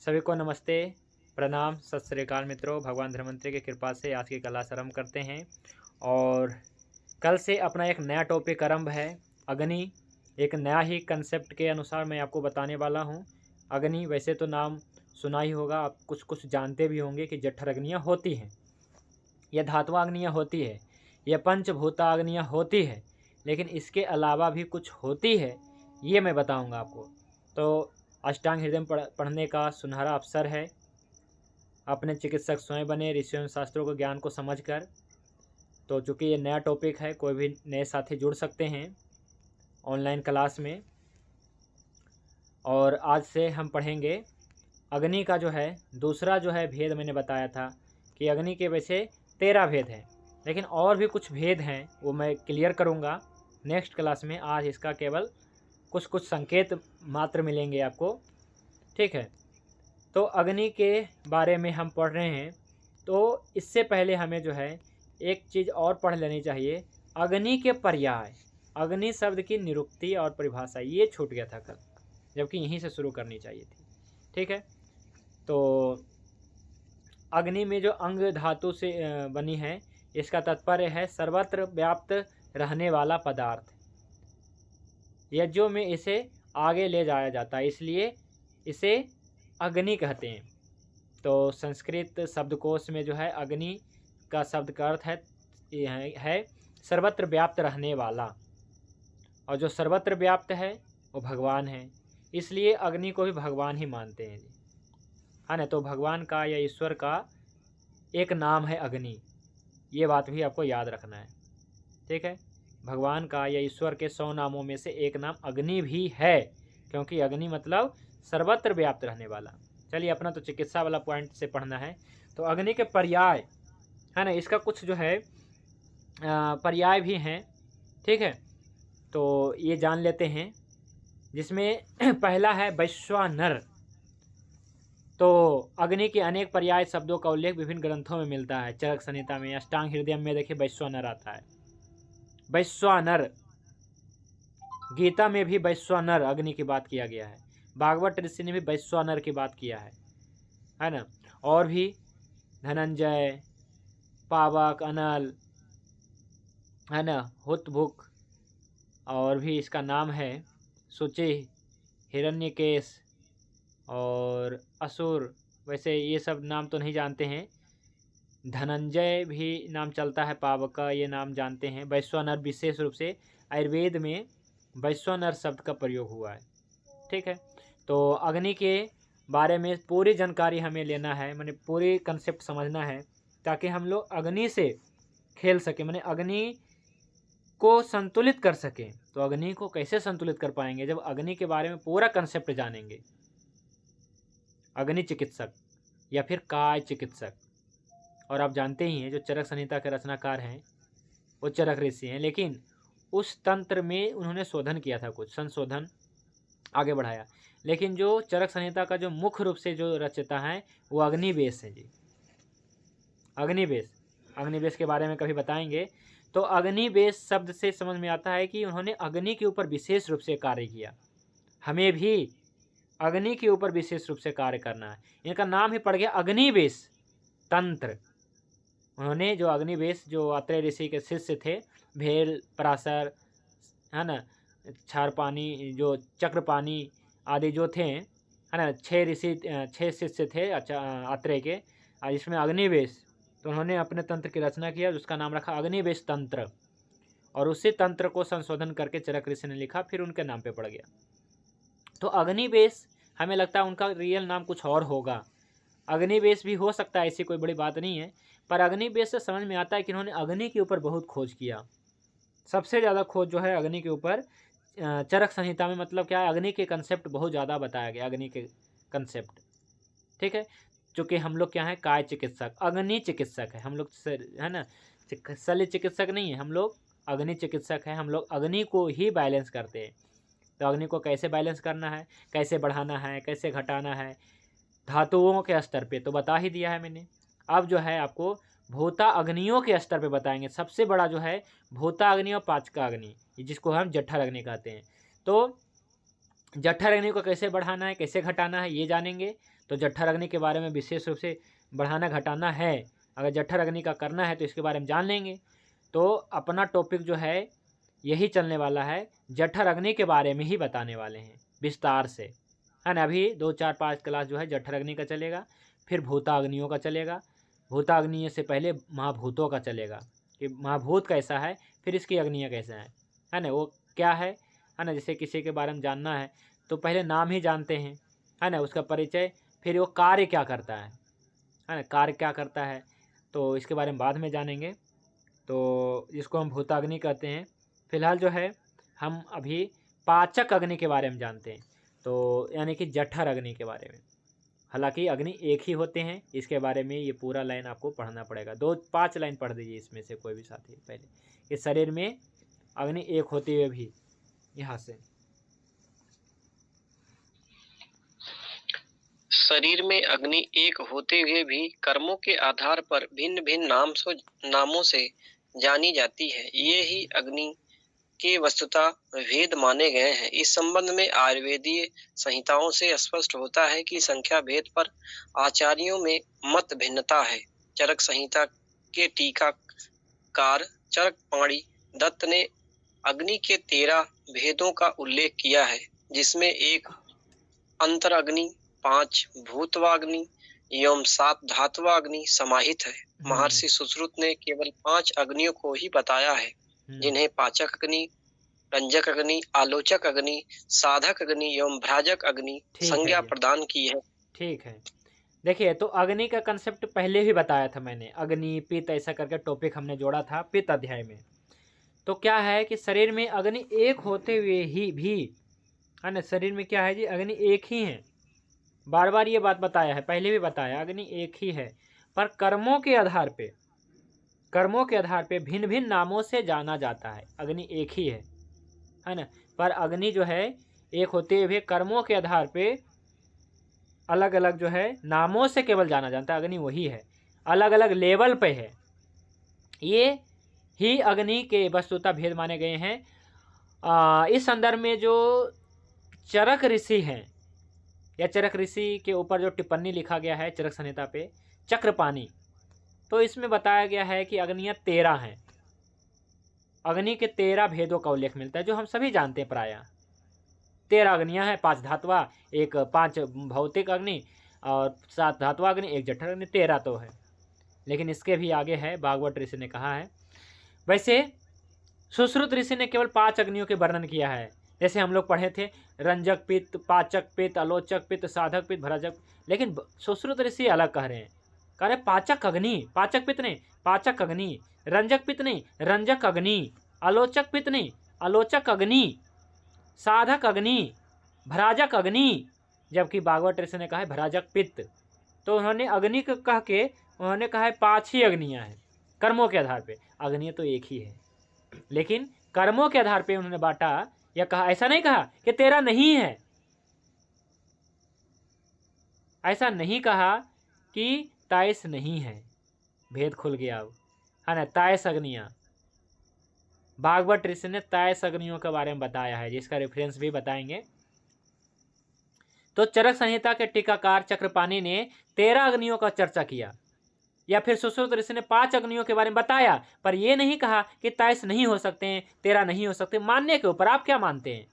सभी को नमस्ते, प्रणाम, सत श्री अकाल मित्रों। भगवान धन्वंतरि की कृपा से आज की क्लास आरंभ करते हैं और कल से अपना एक नया टॉपिक आरंभ है। अग्नि एक नया ही कंसेप्ट के अनुसार मैं आपको बताने वाला हूं। अग्नि वैसे तो नाम सुना ही होगा, आप कुछ कुछ जानते भी होंगे कि जठर अग्नियाँ होती हैं, यह धातु अग्नियाँ होती है, यह पंचभूता अग्नियाँ होती है, लेकिन इसके अलावा भी कुछ होती है, ये मैं बताऊँगा आपको। तो अष्टांग हृदय में पढ़ने का सुनहरा अवसर है। अपने चिकित्सक स्वयं बने ऋषियों एवं शास्त्रों के ज्ञान को समझकर। तो चूँकि ये नया टॉपिक है, कोई भी नए साथी जुड़ सकते हैं ऑनलाइन क्लास में। और आज से हम पढ़ेंगे अग्नि का जो है दूसरा जो है भेद। मैंने बताया था कि अग्नि के वैसे 13 भेद हैं, लेकिन और भी कुछ भेद हैं, वो मैं क्लियर करूँगा नेक्स्ट क्लास में। आज इसका केवल कुछ कुछ संकेत मात्र मिलेंगे आपको, ठीक है। तो अग्नि के बारे में हम पढ़ रहे हैं, तो इससे पहले हमें जो है एक चीज़ और पढ़ लेनी चाहिए। अग्नि के पर्याय, अग्नि शब्द की निरुक्ति और परिभाषा, ये छूट गया था कल, जबकि यहीं से शुरू करनी चाहिए थी, ठीक है। तो अग्नि में जो अंग धातु से बनी है, इसका तात्पर्य है सर्वत्र व्याप्त रहने वाला पदार्थ। यज्ञों में इसे आगे ले जाया जाता है, इसलिए इसे अग्नि कहते हैं। तो संस्कृत शब्दकोश में जो है अग्नि का शब्द का अर्थ है सर्वत्र व्याप्त रहने वाला, और जो सर्वत्र व्याप्त है वो भगवान है, इसलिए अग्नि को भी भगवान ही मानते हैं, है ना। तो भगवान का या ईश्वर का एक नाम है अग्नि, ये बात भी आपको याद रखना है, ठीक है। भगवान का या ईश्वर के 100 नामों में से एक नाम अग्नि भी है, क्योंकि अग्नि मतलब सर्वत्र व्याप्त रहने वाला। चलिए, अपना तो चिकित्सा वाला पॉइंट से पढ़ना है। तो अग्नि के पर्याय, है ना, इसका कुछ जो है पर्याय भी हैं, ठीक है। तो ये जान लेते हैं, जिसमें पहला है वैश्वानर। तो अग्नि के अनेक पर्याय शब्दों का उल्लेख विभिन्न ग्रंथों में मिलता है। चरक संहिता में, अष्टांग हृदय में देखिए वैश्वानर आता है। वैश्वानर, गीता में भी वैश्वानर अग्नि की बात किया गया है। भागवत ऋषि ने भी वैश्वानर की बात किया है ना। और भी धनंजय, पावक, अनल, है ना, हुतभुक, और भी इसका नाम है शुचि, हिरण्यकेश और असुर। वैसे ये सब नाम तो नहीं जानते हैं। धनंजय भी नाम चलता है, पावक का ये नाम जानते हैं। वैश्वानर विशेष रूप से आयुर्वेद में वैश्वानर शब्द का प्रयोग हुआ है, ठीक है। तो अग्नि के बारे में पूरी जानकारी हमें लेना है, माने पूरी कंसेप्ट समझना है, ताकि हम लोग अग्नि से खेल सकें, माने अग्नि को संतुलित कर सकें। तो अग्नि को कैसे संतुलित कर पाएंगे, जब अग्नि के बारे में पूरा कंसेप्ट जानेंगे। अग्नि चिकित्सक या फिर काय चिकित्सक, और आप जानते ही हैं जो चरक संहिता के रचनाकार हैं वो चरक ऋषि हैं, लेकिन उस तंत्र में उन्होंने शोधन किया था, कुछ संशोधन आगे बढ़ाया। लेकिन जो चरक संहिता का जो मुख्य रूप से जो रचयिता है वो अग्निवेश है जी। अग्निवेश के बारे में कभी बताएंगे। तो अग्निवेश शब्द से समझ में आता है कि उन्होंने अग्नि के ऊपर विशेष रूप से कार्य किया। हमें भी अग्नि के ऊपर विशेष रूप से कार्य करना है। इनका नाम ही पड़ गया अग्निवेश तंत्र। उन्होंने जो अग्निवेश, जो अत्रेय ऋषि के शिष्य थे, भेल, पराशर, है ना, क्षारपानी, जो चक्रपाणी आदि जो थे, है ना, 6 शिष्य थे अत्रेय के, इसमें अग्निवेश। तो उन्होंने अपने तंत्र की रचना किया, उसका नाम रखा अग्निवेश तंत्र, और उसी तंत्र को संशोधन करके चरक ऋषि ने लिखा, फिर उनके नाम पे पड़ गया। तो अग्निवेश, हमें लगता है उनका रियल नाम कुछ और होगा। अग्निवेश भी हो सकता है, ऐसी कोई बड़ी बात नहीं है, पर अग्निवेश से समझ में आता है कि इन्होंने अग्नि के ऊपर बहुत खोज किया। सबसे ज़्यादा खोज जो है अग्नि के ऊपर चरक संहिता में, मतलब क्या है, अग्नि के कंसेप्ट बहुत ज़्यादा बताया गया, अग्नि के कंसेप्ट, ठीक है। चूँकि हम लोग क्या है, काय चिकित्सक, अग्नि चिकित्सक है हम लोग, है ना, शल्य चिकित्सक नहीं है हम लोग, अग्नि चिकित्सक है। हम लोग अग्नि को ही बैलेंस करते हैं। तो अग्नि को कैसे बैलेंस करना है, कैसे बढ़ाना है, कैसे घटाना है, धातुओं के स्तर पे तो बता ही दिया है मैंने। अब जो है आपको भूता अग्नियों के स्तर पे बताएंगे। सबसे बड़ा जो है भूता अग्नि और पाचका अग्नि, जिसको हम जठर अग्नि कहते हैं। तो जठर अग्नि को कैसे बढ़ाना है, कैसे घटाना है, ये जानेंगे। तो जठर अग्नि के बारे में विशेष रूप से बढ़ाना घटाना है, अगर जठर अग्नि का करना है तो इसके बारे में जान लेंगे। तो अपना टॉपिक जो है यही चलने वाला है, जठर अग्नि के बारे में ही बताने वाले हैं विस्तार से, है ना। अभी 2, 4, 5 क्लास जो है जठर अग्नि का चलेगा, फिर भूताग्नियों का चलेगा, भूताग्नि से पहले महाभूतों का चलेगा कि महाभूत कैसा है, फिर इसकी अग्नियाँ कैसा है ना, वो क्या है ना। जैसे किसी के बारे में जानना है तो पहले नाम ही जानते हैं, है ना, उसका परिचय, फिर वो कार्य क्या करता है ना, कार्य क्या करता है तो इसके बारे में बाद में जानेंगे। तो इसको हम भूताग्नि कहते हैं। फिलहाल जो है हम अभी पाचक अग्नि के बारे में जानते हैं, तो यानी कि जठर अग्नि के बारे में। हालांकि अग्नि एक ही होते हैं, इसके बारे में ये पूरा लाइन आपको पढ़ना पड़ेगा। 2-5 लाइन पढ़ दीजिए इसमें से कोई भी साथी पहले, कि शरीर में अग्नि एक होते हुए भी। यहाँ से शरीर में अग्नि एक होते हुए भी कर्मों के आधार पर भिन्न भिन्न नामों से जानी जाती है। ये ही अग्नि के वस्तुतः भेद माने गए हैं। इस संबंध में आयुर्वेदीय संहिताओं से स्पष्ट होता है कि संख्या भेद पर आचार्यों में मत भिन्नता है। चरक संहिता के टीकाकार चरक पाणी दत्त ने अग्नि के 13 भेदों का उल्लेख किया है, जिसमें 1 अंतराग्नि, 5 भूतवाग्नि एवं 7 धात्वाग्नि समाहित है। महर्षि सुश्रुत ने केवल 5 अग्नियों को ही बताया है, जिन्हें पाचक अग्नि, रंजक अग्नि, आलोचक अग्नि, साधक अग्नि एवं भ्राजक अग्नि संज्ञा प्रदान की है। ठीक है, देखिए तो अग्नि का कंसेप्ट पहले भी बताया था मैंने, अग्नि पित्त ऐसा करके टॉपिक हमने जोड़ा था पित्त अध्याय में। तो क्या है कि शरीर में अग्नि एक होते हुए ही भी, है ना, शरीर में क्या है जी, अग्नि एक ही है। बार बार ये बात बताया है, पहले भी बताया, अग्नि एक ही है, पर कर्मों के आधार पे भिन्न भिन्न नामों से जाना जाता है। अग्नि एक ही है ना, पर अग्नि जो है एक होते हुए कर्मों के आधार पे अलग अलग जो है नामों से केवल जाना जाता है। अग्नि वही है, अलग अलग लेवल पे है। ये ही अग्नि के वस्तुतः भेद माने गए हैं। इस संदर्भ में जो चरक ऋषि हैं, या चरक ऋषि के ऊपर जो टिप्पणी लिखा गया है चरक संहिता पे, चक्रपाणी, तो इसमें बताया गया है कि अग्नियाँ 13 हैं। अग्नि के 13 भेदों का उल्लेख मिलता है, जो हम सभी जानते हैं प्रायः। 13 अग्नियाँ हैं, 5 धात्वा, 5 भौतिक अग्नि और 7 धात्वा अग्नि, 1 जठर अग्नि, 13 तो है। लेकिन इसके भी आगे है, भागवत ऋषि ने कहा है। वैसे सुश्रुत ऋषि ने केवल 5 अग्नियों के वर्णन किया है। जैसे हम लोग पढ़े थे, रंजक पित्त, पाचक पित्त, आलोचक पित्त, साधक पित्त, भ्राजक। लेकिन सुश्रुत ऋषि अलग कह रहे हैं, कह रहे पाचक अग्नि, पाचक पित्त नहीं, पाचक अग्नि, रंजक पित्त नहीं, रंजक अग्नि, आलोचक पित्त नहीं, आलोचक अग्नि, साधक अग्नि, भ्राजक अग्नि। जबकि भागवत ऋषि ने कहा है भ्राजक पित्त। तो उन्होंने अग्नि को कह के उन्होंने कहा है 5 ही अग्नियाँ हैं कर्मों के आधार पे। अग्नि तो एक ही है, लेकिन कर्मों के आधार पे उन्होंने बांटा या कहा। ऐसा नहीं कहा कि 13 नहीं है, ऐसा नहीं कहा कि 23 नहीं है। भेद खुल गया अब, है ना। 23 अग्नियाँ, भागवत ऋषि ने 23 अग्नियों के बारे में बताया है, जिसका रेफरेंस भी बताएंगे। तो चरक संहिता के टीकाकार चक्रपाणी ने 13 अग्नियों का चर्चा किया, या फिर सुश्रुत ऋषि ने 5 अग्नियों के बारे में बताया, पर यह नहीं कहा कि 23 नहीं हो सकते हैं, 13 नहीं हो सकते। मानने के ऊपर आप क्या मानते हैं।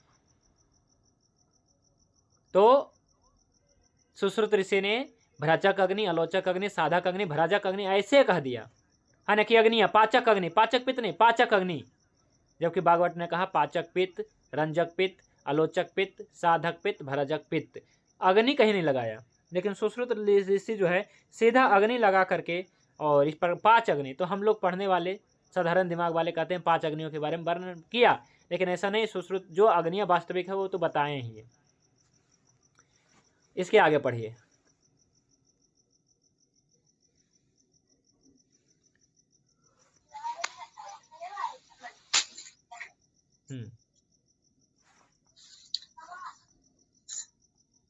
तो सुश्रुत ऋषि ने भ्राजक अग्नि, आलोचक अग्नि, साधक अग्नि, भ्राजक अग्नि ऐसे कह दिया, है ना, कि अग्नियां पाचक अग्नि, पाचक पित्त नहीं, पाचक अग्नि। जबकि भागवत ने कहा पाचक पित्त, रंजक पित्त, आलोचक पित्त, साधक पित्त, भ्राजक पित्त। अग्नि कहीं नहीं लगाया। लेकिन सुश्रुत ऋषि जो है सीधा अग्नि लगा करके, और इस पर 5 अग्नि, तो हम लोग पढ़ने वाले साधारण दिमाग वाले कहते हैं 5 अग्नियों के बारे में वर्णन किया, लेकिन ऐसा नहीं। सुश्रुत जो अग्नियां वास्तविक है वो तो बताए ही है। इसके आगे पढ़िए।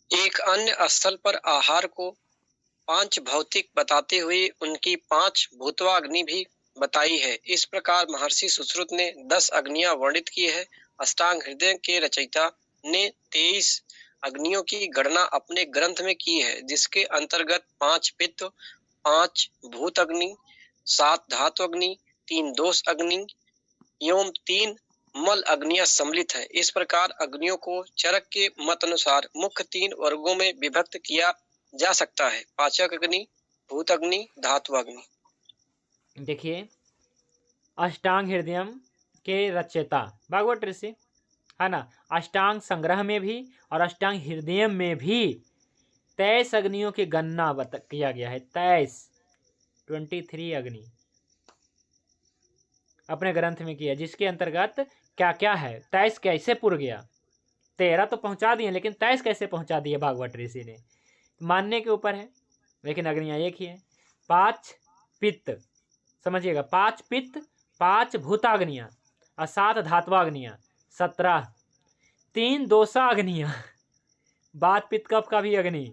एक अन्य स्थल पर आहार को 5 भौतिक बताते हुए उनकी 5 भूतवाग्नि भी बताई है। इस प्रकार महर्षि सुश्रुत ने 10 अग्नियां वर्णित की है। अष्टांग हृदय के रचयिता ने 23 अग्नियों की गणना अपने ग्रंथ में की है, जिसके अंतर्गत 5 पित्त, 5 भूत अग्नि, 7 धातु अग्नि, 3 दोष अग्नि एवं 3 मल अग्नियां सम्मिलित है। इस प्रकार अग्नियों को चरक के मत अनुसार मुख्य 3 वर्गों में विभक्त किया जा सकता है: पाचक अग्नि, भूत अग्नि, धातु अग्नि। देखिए, अष्टांग हृदयम के रचयिता भागवत ऋषि है ना, अष्टांग संग्रह में भी और अष्टांग हृदय में भी 23 अग्नियों की गणना किया गया है। 23 अग्नि अपने ग्रंथ में किया, जिसके अंतर्गत क्या क्या है। 23 कैसे पुर गया, 13 तो पहुंचा दिए, लेकिन 23 कैसे पहुंचा दिए भागवत ऋषि ने, मानने के ऊपर है। लेकिन अग्नियां एक ही है। 5 पित्त, समझिएगा, 5 पित्त, 5 भूताग्नियां और 7 धात्वाग्नियां, 17, 3 दोषाग्नियां, बात पित्त कफ का भी अग्नि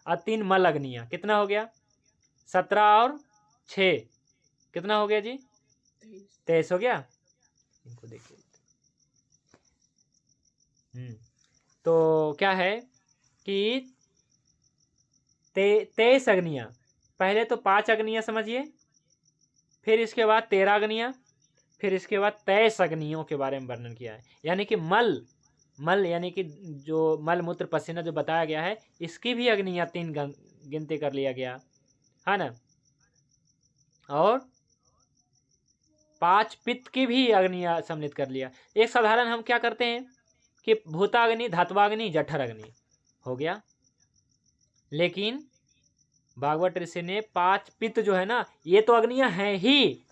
और 3 मल अग्नियां, कितना हो गया? 17 और 6 कितना हो गया जी? 23 हो गया। इनको देखिए, तो क्या है कि 23 अग्नियां, पहले तो 5 अग्नियां समझिए, फिर इसके बाद 13 अग्नियां, फिर इसके बाद 23 अग्नियों के बारे में वर्णन किया है। यानी कि मल यानी कि जो मल मूत्र पसीना जो बताया गया है, इसकी भी अग्नियां 3 गिनती कर लिया गया है ना। और 5 पित्त की भी अग्नियां सम्मिलित कर लिया। एक साधारण हम क्या करते हैं कि भूताग्नि, धात्वाग्नि, जठर अग्नि हो गया। लेकिन भागवत ऋषि ने 5 पित्त जो है ना, ये तो अग्नियां हैं ही।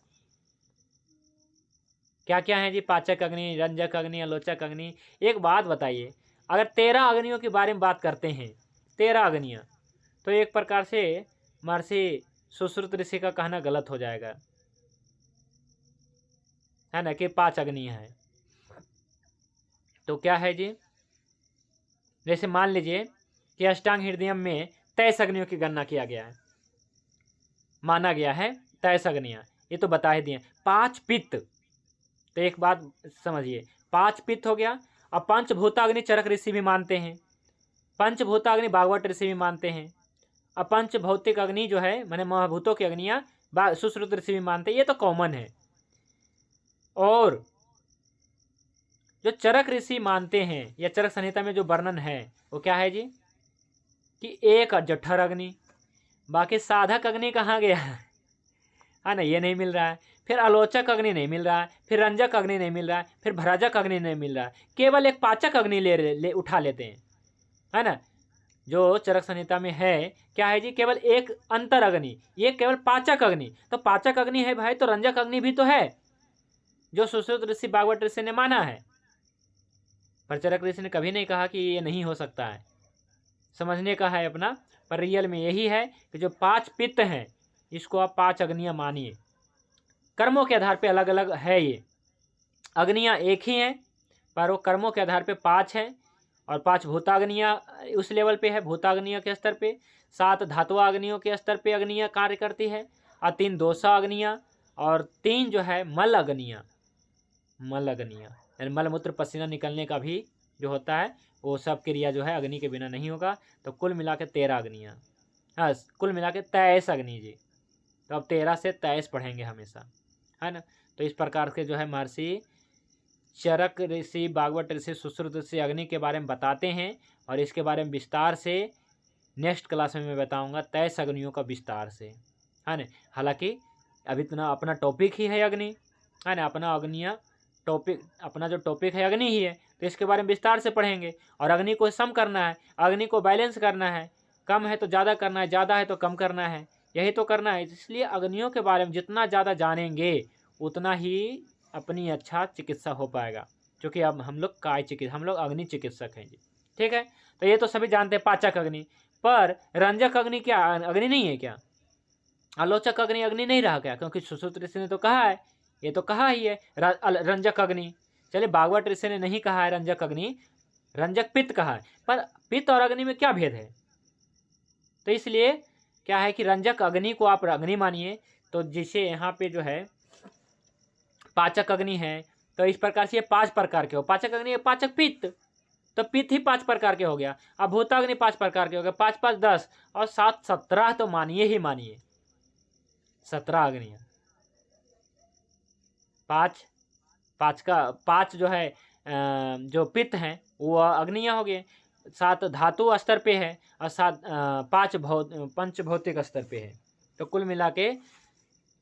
क्या क्या है जी? पाचक अग्नि, रंजक अग्नि, आलोचक अग्नि। एक बात बताइए, अगर 13 अग्नियों के बारे में बात करते हैं, 13 अग्नियां, तो एक प्रकार से महर्षि सुश्रुत ऋषि का कहना गलत हो जाएगा, है ना, कि 5 अग्नियां हैं। तो क्या है जी? जैसे मान लीजिए कि अष्टांग हृदय में 23 अग्नियों की गणना किया गया है, माना गया है 23 अग्नियां, ये तो बता ही दिए। 5 पित्त, तो एक बात समझिए, 5 पित्त हो गया। अब पंचभूताग्नि चरक ऋषि भी मानते हैं, पंचभूताग्नि भागवत ऋषि भी मानते हैं। अब पंचभौतिक अग्नि जो है, माने महाभूतों की अग्नियां सुश्रुत ऋषि भी मानते हैं, ये तो कॉमन है। और जो चरक ऋषि मानते हैं, या चरक संहिता में जो वर्णन है, वो क्या है जी? कि एक जठर अग्नि, बाकी साधक अग्नि कहाँ गया है ना, ये नहीं मिल रहा है। फिर आलोचक अग्नि नहीं मिल रहा है, फिर रंजक अग्नि नहीं मिल रहा है, फिर भ्राजक अग्नि नहीं मिल रहा है, केवल एक पाचक अग्नि ले उठा लेते हैं, है ना। जो चरक संहिता में है क्या है जी? केवल एक अंतर अग्नि, ये केवल पाचक अग्नि। तो पाचक अग्नि है भाई, तो रंजक अग्नि भी तो है, जो सुश्रुत ऋषि भागवत ऋषि ने माना है। पर चरक ऋषि ने कभी नहीं कहा कि ये नहीं हो सकता है, समझने का है अपना। पर रियल में यही है कि जो 5 पित्त हैं, इसको आप 5 अग्नियां मानिए। कर्मों के आधार पे अलग अलग है, ये अग्नियां एक ही हैं, पर वो कर्मों के आधार पे 5 हैं। और 5 भूताग्नियां उस लेवल पे है, भूताग्नियों के स्तर पे। 7 धातुआ अग्नियों के स्तर पे अग्नियां कार्य करती है, और 3 दोषा अग्नियां, और 3 जो है मल अग्नियां यानी मलमूत्र पसीना निकलने का भी जो होता है, वो सब क्रिया जो है अग्नि के बिना नहीं होगा। तो कुल मिला के 13 अग्नियाँ, हाँ, कुल मिला के 23 अग्नि जी। तो अब 13 से 23 पढ़ेंगे हमेशा, है ना। तो इस प्रकार के जो है महर्षि चरक ऋषि, भागवत ऋषि, सुश्रुत ऋषि अग्नि के बारे में बताते हैं। और इसके बारे में विस्तार से नेक्स्ट क्लास में मैं बताऊंगा, 23 अग्नियों का विस्तार से, है ना। हालांकि अभी इतना अपना टॉपिक ही है अग्नि, है ना, अपना अग्नियाँ टॉपिक, अपना जो टॉपिक है अग्नि ही है। तो इसके बारे में विस्तार से पढ़ेंगे। और अग्नि को सम करना है, अग्नि को बैलेंस करना है, कम है तो ज़्यादा करना है, ज़्यादा है तो कम करना है, यही तो करना है। इसलिए अग्नियों के बारे में जितना ज़्यादा जानेंगे, उतना ही अपनी अच्छा चिकित्सा हो पाएगा। क्योंकि अब हम लोग हम लोग अग्नि चिकित्सक हैं जी, ठीक है। तो ये तो सभी जानते हैं पाचक अग्नि, पर रंजक अग्नि क्या अग्नि नहीं है क्या? आलोचक अग्नि अग्नि नहीं रहा क्या? क्योंकि सुश्रुत ऋषि ने तो कहा है, ये तो कहा ही है रंजक अग्नि। चलिए, भागवत ऋषि ने नहीं कहा है रंजक अग्नि, रंजक पित्त कहा है। पर पित्त और अग्नि में क्या भेद है? तो इसलिए क्या है कि रंजक अग्नि को आप अग्नि मानिए। तो जिसे यहाँ पे जो है पाचक अग्नि है, तो इस प्रकार से ये 5 प्रकार के हो। पाचक अग्नि, पाचक पित्त, तो पित्त ही 5 प्रकार के हो गया। अब भूताग्नि 5 प्रकार के हो गए, 5 5 10 और 7 17, तो मानिए ही मानिए 17 अग्नियां। 5 जो है जो पित्त हैं वो अग्नियां हो गए, 7 धातु स्तर पे है और 5 पंच भौतिक स्तर पे है। तो कुल मिला के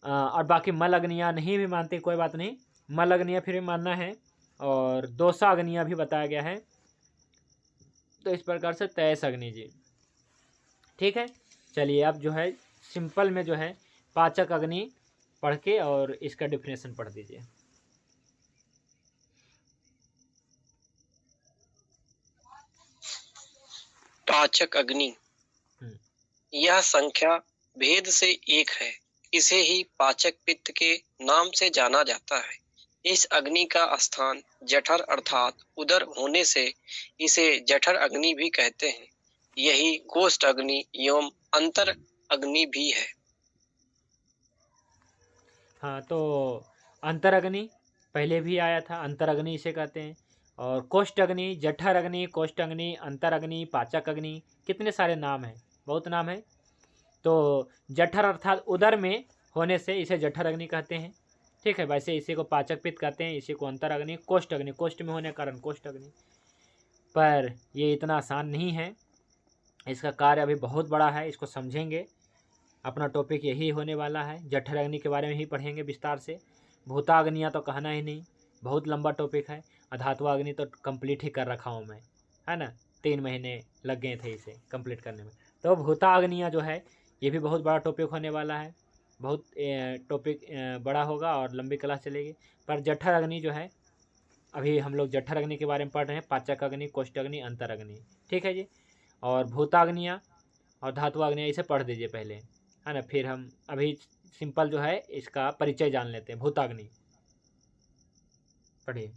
और बाकी मल अग्नियां नहीं भी मानते कोई बात नहीं, मल अग्नियां फिर भी मानना है, और दोषा अग्नियां भी बताया गया है। तो इस प्रकार से 23 अग्नि जी। ठीक है, चलिए अब जो है सिंपल में जो है पाचक अग्नि पढ़ के और इसका डिफिनेशन पढ़ दीजिए। पाचक अग्नि, यह संख्या भेद से एक है। इसे ही पाचक पित्त के नाम से जाना जाता है। इस अग्नि का स्थान जठर अर्थात उदर होने से इसे जठर अग्नि भी कहते हैं। यही कोष्ठ अग्नि एवं अंतर अग्नि भी है। हाँ, तो अंतर अग्नि पहले भी आया था, अंतर अग्नि इसे कहते हैं। और कोष्ठ अग्नि, जठर अग्नि, कोष्ठ अग्नि, अंतर अग्नि, पाचक अग्नि, कितने सारे नाम हैं, बहुत नाम है। तो जठर अर्थात उदर में होने से इसे जठर अग्नि कहते हैं। ठीक है, वैसे इसी को पाचक पित्त कहते हैं, इसी को अंतर अग्नि, कोष्ठ अग्नि, कोष्ठ में होने के कारण कोष्ठ अग्नि। पर ये इतना आसान नहीं है, इसका कार्य अभी बहुत बड़ा है, इसको समझेंगे। अपना टॉपिक यही होने वाला है, जठर अग्नि के बारे में ही पढ़ेंगे विस्तार से। भूताग्नियाँ तो कहना ही नहीं, बहुत लंबा टॉपिक है। अधात्वा अग्नि तो कंप्लीट ही कर रखा हूँ मैं, है ना, 3 महीने लग गए थे इसे कंप्लीट करने में। तो भूताग्नियाँ जो है ये भी बहुत बड़ा टॉपिक होने वाला है, बहुत टॉपिक बड़ा होगा और लंबी क्लास चलेगी। पर जठर अग्नि जो है, अभी हम लोग जठर अग्नि के बारे में पढ़ रहे हैं, पाचक अग्नि, कोष्ठ अग्नि, अंतर अग्नि। ठीक है जी, और भूताग्नियाँ और धातुआग्नियाँ इसे पढ़ दीजिए पहले, है ना। फिर हम अभी सिंपल जो है इसका परिचय जान लेते हैं। भूताग्नि पढ़िए।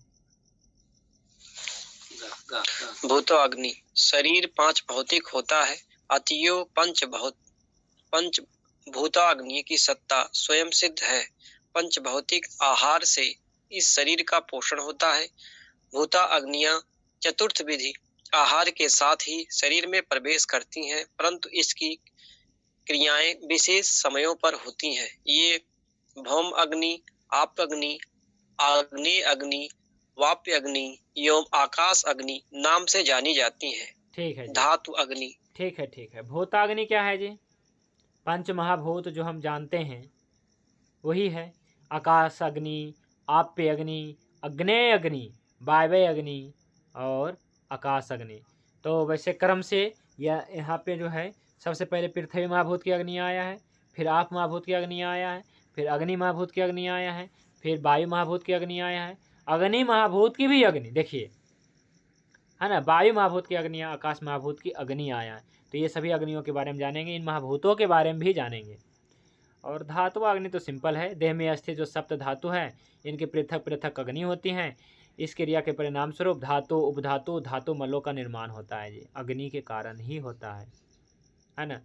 भूताग्नि, शरीर 5 भौतिक होता है, अतएव पंच भूताग्नि की सत्ता स्वयं सिद्ध है। पंच भौतिक आहार से इस शरीर का पोषण होता है। भूता अग्नियां चतुर्थ विधि आहार के साथ ही शरीर में प्रवेश करती हैं, परंतु इसकी क्रियाएं विशेष समयों पर होती हैं। ये भौम अग्नि, आप अग्नि, आग्नेय अग्नि, वाप्य अग्नि एवं आकाश अग्नि नाम से जानी जाती हैं। ठीक है जी, धातु अग्नि। ठीक है, ठीक है। भूताग्नि क्या है जी? पंच महाभूत जो हम जानते हैं वही है। आकाश अग्नि, आप्य अग्नि, अग्नेय अग्नि, वायव्य अग्नि और आकाश अग्नि। तो वैसे क्रम से यहाँ पे जो है सबसे पहले पृथ्वी महाभूत की अग्नि आया है, फिर आप महाभूत की अग्नि आया है, फिर अग्नि महाभूत की अग्नि आया है, फिर वायु महाभूत की अग्नि आया है, अग्नि महाभूत की भी अग्नि, देखिए, है ना, वायु महाभूत की अग्नि, आकाश महाभूत की अग्नि आया है। तो ये सभी अग्नियों के बारे में जानेंगे, इन महाभूतों के बारे में भी जानेंगे। और धातु अग्नि तो सिंपल है, देह में स्थित जो सप्त धातु है इनकी पृथक पृथक अग्नि होती हैं। इस क्रिया के परिणाम स्वरूप धातु, उपधातु, धातु मलों का निर्माण होता है। ये अग्नि के कारण ही होता है ना।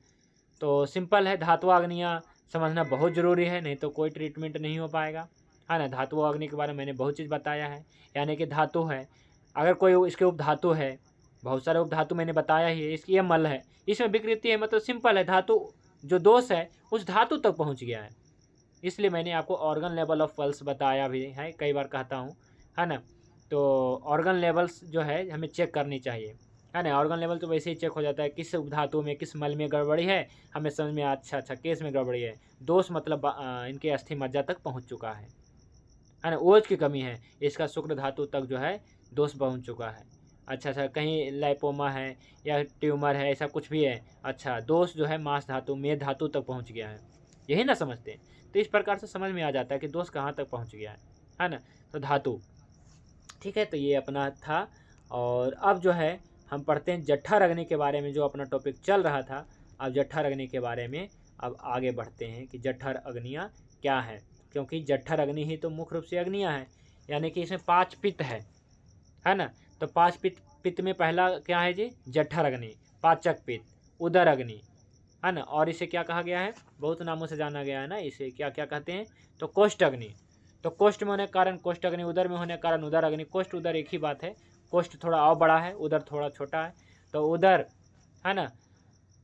तो सिंपल है, धातु अग्नियाँ समझना बहुत ज़रूरी है, नहीं तो कोई ट्रीटमेंट नहीं हो पाएगा, है ना। धातु अग्नि के बारे में मैंने बहुत चीज़ बताया है, यानी कि धातु है, अगर कोई इसके उपधातु है, बहुत सारे उपधातु मैंने बताया ही है, इसकी ये मल है, इसमें विकृति है, मतलब सिंपल है, धातु जो दोष है उस धातु तक पहुंच गया है। इसलिए मैंने आपको ऑर्गन लेवल ऑफ पल्स बताया भी है, कई बार कहता हूं, है ना। तो ऑर्गन लेवल्स जो है हमें चेक करनी चाहिए, है ना। ऑर्गन लेवल तो वैसे ही चेक हो जाता है, किस धातु में किस मल में गड़बड़ी है, हमें समझ में अच्छा केस में गड़बड़ी है, दोष मतलब इनके अस्थि मज्जा तक पहुँच चुका है ना। ओज की कमी है, इसका शुक्र धातु तक जो है दोष पहुँच चुका है। अच्छा, कहीं लाइपोमा है या ट्यूमर है, ऐसा कुछ भी है, अच्छा, दोष जो है मांस धातु, मेद धातु तक पहुंच गया है, यही ना समझते हैं। तो इस प्रकार से समझ में आ जाता है कि दोष कहाँ तक पहुंच गया है ना। तो धातु, ठीक है, तो ये अपना था। और अब जो है हम पढ़ते हैं जठर अग्नि के बारे में, जो अपना टॉपिक चल रहा था। अब जठर अग्नि के बारे में अब आगे बढ़ते हैं कि जठर अग्नियाँ क्या है, क्योंकि जठर अग्नि ही तो मुख्य रूप से अग्नियाँ हैं, यानी कि इसमें 5 पित्त है ना। तो 5 पित्त में पहला क्या है जी? जठर अग्नि, पाचक पित्त, उदर अग्नि, है ना। और इसे क्या कहा गया है? बहुत नामों से जाना गया है ना, इसे क्या क्या कहते हैं? तो कोष्ठ अग्नि। तो कोष्ठ में होने के कारण कोष्ठ अग्नि, उदर में होने के कारण उदर अग्नि। कोष्ठ उदर एक ही बात है, कोष्ठ थोड़ा और बड़ा है, उदर थोड़ा छोटा है, तो उदर है ना,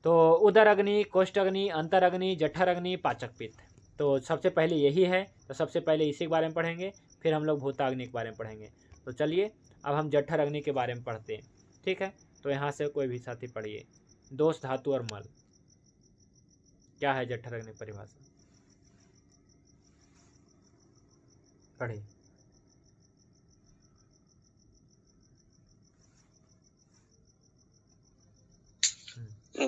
तो उदर अग्नि, कोष्ठ अग्नि, अंतर अग्नि, जठर अग्नि, पाचक पित्त। तो सबसे पहले यही है, तो सबसे पहले इसी के बारे में पढ़ेंगे, फिर हम लोग भूताग्नि के बारे में पढ़ेंगे। तो चलिए अब हम जठर अग्नि के बारे में पढ़ते हैं, ठीक है। तो यहाँ से कोई भी साथी पढ़िए, दोष, धातु और मल। क्या है जठर अग्नि परिभाषा, पढ़िए।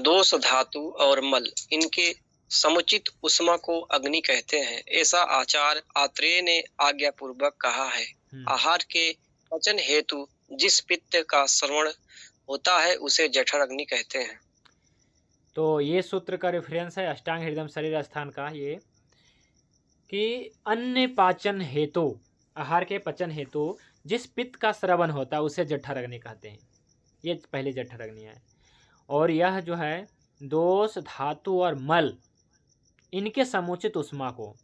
दोष, धातु और मल, इनके समुचित उष्मा को अग्नि कहते हैं, ऐसा आचार्य आत्रेय ने आज्ञा पूर्वक कहा है। आहार के पचन हेतु जिस पित्त का श्रवण होता है उसे जठर अग्नि कहते हैं। तो ये सूत्र का रेफरेंस है अष्टांग हृदय शरीर स्थान का, ये कि अन्य पाचन हेतु, आहार के पचन हेतु जिस पित्त का श्रवण होता है उसे जठर अग्नि कहते हैं। ये पहले जठर अग्नि है। और यह जो है दोष, धातु और मल, इनके समुचित उष्मा को,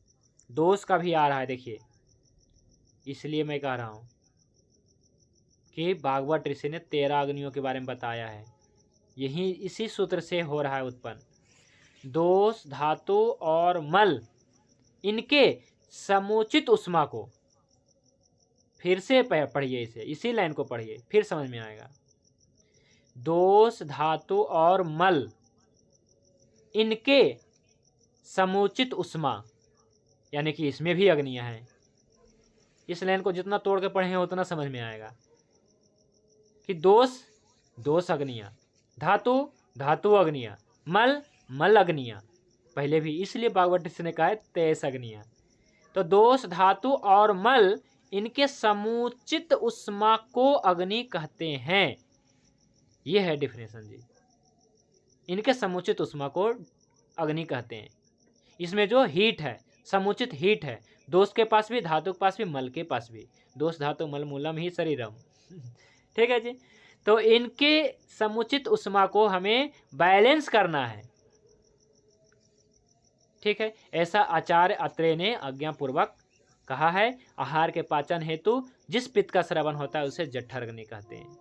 दोष का भी आ रहा है देखिए, इसलिए मैं कह रहा हूँ कि भागवत ऋषि ने 13 अग्नियों के बारे में बताया है, यही इसी सूत्र से हो रहा है उत्पन्न। दोष, धातु और मल, इनके समुचित उष्मा को, फिर से पढ़िए इसे, इसी लाइन को पढ़िए, फिर समझ में आएगा। दोष, धातु और मल, इनके समुचित उष्मा, यानी कि इसमें भी अग्नियां हैं। इस लाइन को जितना तोड़ के पढ़ेंगे उतना समझ में आएगा कि दोष, दोष अग्नियां, धातु, धातु अग्नियां, मल, मल अग्नियां, पहले भी, इसलिए भागवत ऋषि ने कहा है 23 अग्नियां। तो दोष, धातु और मल, इनके समुचित उष्मा को अग्नि कहते हैं। ये है डिफिनेशन जी, इनके समुचित उष्मा को अग्नि कहते हैं। इसमें जो हीट है, समुचित हीट है, दोष के पास भी, धातु के पास भी, मल के पास भी। दोष, धातु, मल मूलम ही शरीरम। ठीक है जी। तो इनके समुचित उष्मा को हमें बैलेंस करना है, ठीक है। ऐसा आचार्य अत्रेय ने आज्ञापूर्वक कहा है। आहार के पाचन हेतु जिस पित्त का श्रवण होता है उसे जठर अग्नि कहते हैं।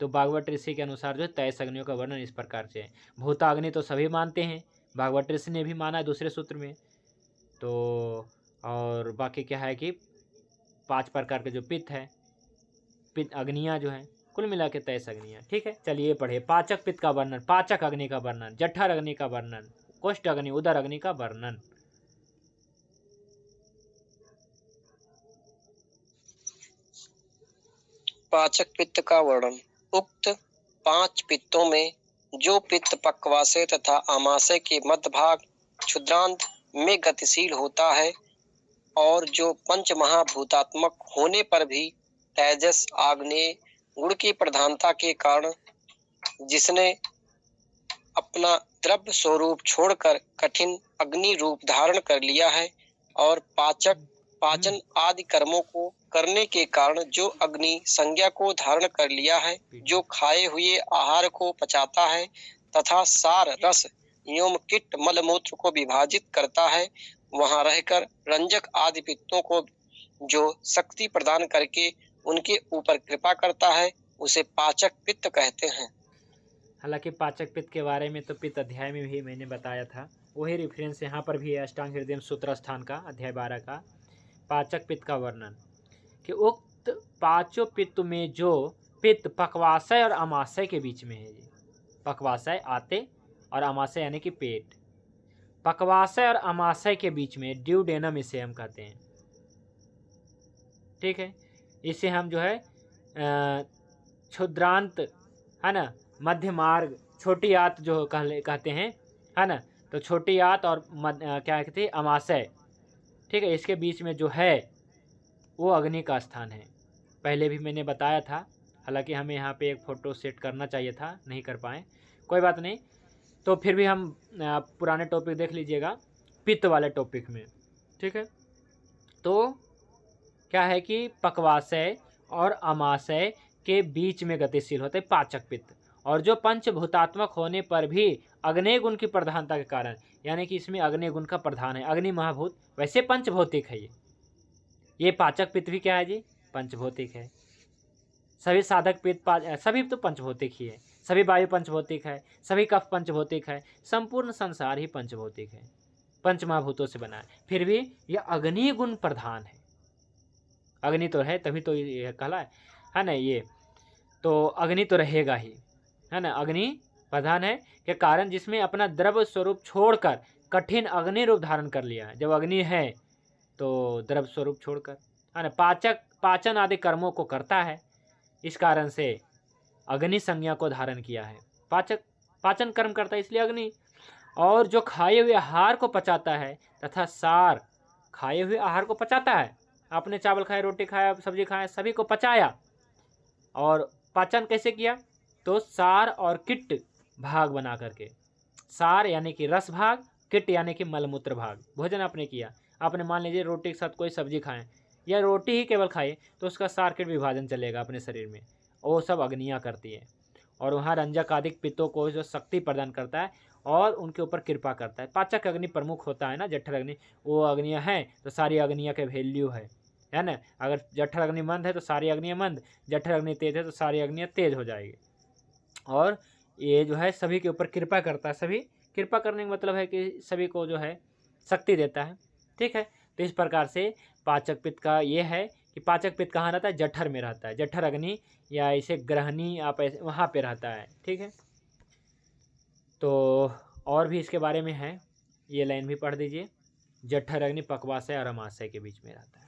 तो भागवत ऋषि के अनुसार जो 23 अग्नियों का वर्णन इस प्रकार से है। भूताग्नि तो सभी मानते हैं, भागवत ऋषि ने भी माना है दूसरे सूत्र में। तो और बाकी क्या है कि 5 प्रकार के जो पित्त है, पित्त अग्नियाँ जो हैं, कुल मिला के 23 अग्नियाँ, ठीक है। चलिए पढ़े पाचक पित्त का वर्णन, पाचक अग्नि का वर्णन, जठर अग्नि का वर्णन, कोष्ठ अग्नि, उदर अग्नि का वर्णन। पाचक पित्त का वर्णन। उक्त 5 पित्तों में जो पित्त पक्वाशय तथा आमाशय के मध्य भाग क्षुद्रांत में गतिशील होता है और जो पंच महाभूतात्मक होने पर भी तेजस, आग्नेय गुण की प्रधानता के कारण जिसने अपना द्रव्य स्वरूप छोड़कर कठिन अग्नि रूप धारण कर लिया है और पाचन आदि कर्मों को करने के कारण जो अग्नि संज्ञा को धारण कर लिया है, जो खाए हुए आहार को पचाता है तथा सार, रस एवं कीट मलमूत्र को विभाजित करता है, वहां रहकर रंजक आदि पित्तों को जो शक्ति प्रदान करके उनके ऊपर कृपा करता है, उसे पाचक पित्त कहते हैं। हालांकि पाचक पित्त के बारे में तो पित्त अध्याय में भी मैंने बताया था, वही रेफरेंस यहाँ पर भी है अष्टांग हृदय सूत्र स्थान का, अध्याय 12 का। पाचक पित्त का वर्णन कि उक्त पांचों पित्त में जो पित्त पक्वाशय और अमाशय के बीच में है। पक्वाशय आते और अमाशय यानी कि पेट, पक्वाशय और अमाशय के बीच में ड्यूडेनम इसे हम कहते हैं, ठीक है। इसे हम जो है क्षुद्रांत है ना, मध्य मार्ग, छोटी आंत जो कहते हैं, है ना। तो छोटी आंत और क्या कहते हैं, अमाशय, ठीक है। इसके बीच में जो है वो अग्नि का स्थान है। पहले भी मैंने बताया था, हालांकि हमें यहाँ पे एक फ़ोटो सेट करना चाहिए था, नहीं कर पाए, कोई बात नहीं। तो फिर भी हम पुराने टॉपिक देख लीजिएगा पित्त वाले टॉपिक में, ठीक है। तो क्या है कि पक्वाशय और अमाशय के बीच में गतिशील होते हैं पाचक पित्त, और जो पंचभूतात्मक होने पर भी अग्नेय गुण की प्रधानता के कारण, यानी कि इसमें अग्नेय गुण का प्रधान है, अग्नि महाभूत, वैसे पंचभौतिक है ये पाचक पित्त भी क्या है जी, पंचभौतिक है, सभी साधक पित्त सभी तो पंचभौतिक ही है, सभी वायु पंचभौतिक है, सभी कफ पंचभौतिक है, संपूर्ण संसार ही पंचभौतिक है, पंचमहाभूतों से बना है। फिर भी यह अग्नि गुण प्रधान है। अग्नि तो है तभी तो ये कहला है ना, ये तो अग्नि तो रहेगा ही, है ना। अग्नि प्रधान है के कारण जिसमें अपना द्रव्य स्वरूप छोड़कर कठिन अग्नि रूप धारण कर लिया है। जब अग्नि है तो द्रव्य स्वरूप छोड़कर, है ना, पाचन आदि कर्मों को करता है, इस कारण से अग्नि संज्ञा को धारण किया है। पाचन कर्म करता है इसलिए अग्नि। और जो खाए हुए आहार को पचाता है तथा सार, खाए हुए आहार को पचाता है, आपने चावल खाया, रोटी खाया, सब्जी खाया, सभी को पचाया। और पाचन कैसे किया, तो सार और किट भाग बना करके, सार यानी कि रस भाग, किट यानी कि मलमूत्र भाग, भोजन आपने किया। आपने मान लीजिए रोटी के साथ कोई सब्जी खाएं या रोटी ही केवल खाए तो उसका सार किट विभाजन चलेगा अपने शरीर में, वो सब अग्नियाँ करती है। और वहाँ रंजक आदि पित्तों को जो शक्ति प्रदान करता है और उनके ऊपर कृपा करता है। पाचक अग्नि प्रमुख होता है ना, जठर अग्नि, वो अग्नियाँ हैं तो सारी अग्नियाँ के वैल्यू है ना। अगर जठर अग्नि मंद है तो सारी अग्नियाँ मंद, जठर अग्नि तेज है तो सारी अग्नियाँ तेज हो जाएगी। और ये जो है सभी के ऊपर कृपा करता है, सभी कृपा करने का मतलब है कि सभी को जो है शक्ति देता है, ठीक है। तो इस प्रकार से पाचक पित्त का ये है कि पाचक पित्त कहाँ रहता है, जठर में रहता है, जठर अग्नि या इसे ग्रहणी आप ऐसे वहाँ पे रहता है, ठीक है। तो और भी इसके बारे में है, ये लाइन भी पढ़ दीजिए। जठर अग्नि पक्वाशय और अमाशय के बीच में रहता है।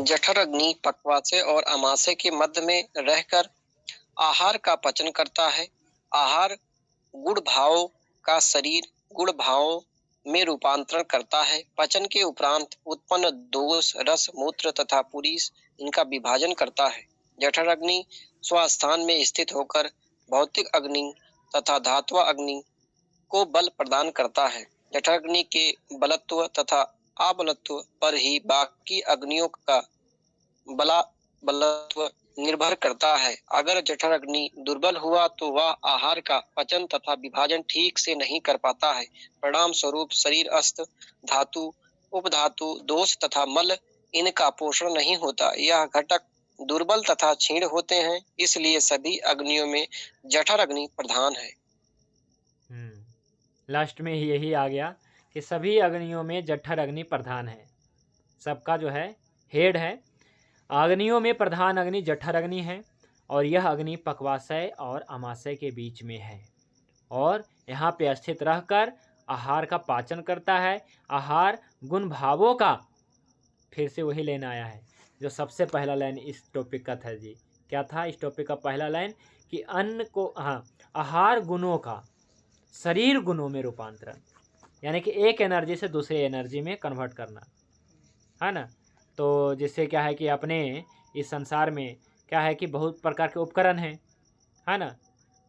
जठर अग्नि पक्वाशय और अमाशय के मध्य में रहकर आहार का पचन करता है। आहार गुण भाव का शरीर गुण भाव में रूपांतरण करता है। पचन के उपरांत उत्पन्न दोष, रस, मूत्र तथा पुरीस इनका विभाजन करता है। जठर अग्नि स्वास्थान में स्थित होकर भौतिक अग्नि तथा धात्व अग्नि को बल प्रदान करता है। जठर अग्नि के बलत्व तथा अबलत्व पर ही बाकी अग्नियों का बलत्व निर्भर करता है। अगर जठर अग्नि दुर्बल हुआ तो वह आहार का पचन तथा विभाजन ठीक से नहीं कर पाता है। परिणाम स्वरूप शरीर अस्त, धातु, उपधातु, दोष तथा मल इनका पोषण नहीं होता। यह घटक दुर्बल तथा क्षीण होते हैं, इसलिए सभी अग्नियों में जठर अग्नि प्रधान है। लास्ट में ही यही आ गया कि सभी अग्नियों में जठर अग्नि प्रधान है, सबका जो है हेड है। अग्नियों में प्रधान अग्नि जठर अग्नि है और यह अग्नि पक्वाशय और अमाशय के बीच में है और यहाँ पे स्थित रहकर आहार का पाचन करता है। आहार गुण भावों का, फिर से वही लेना आया है जो सबसे पहला लाइन इस टॉपिक का था जी। क्या था इस टॉपिक का पहला लाइन कि अन्न को, हाँ, आहार गुणों का शरीर गुणों में रूपांतरण, यानी कि एक एनर्जी से दूसरे एनर्जी में कन्वर्ट करना, है ना। तो जिससे क्या है कि अपने इस संसार में क्या है कि बहुत प्रकार के उपकरण हैं, है ना।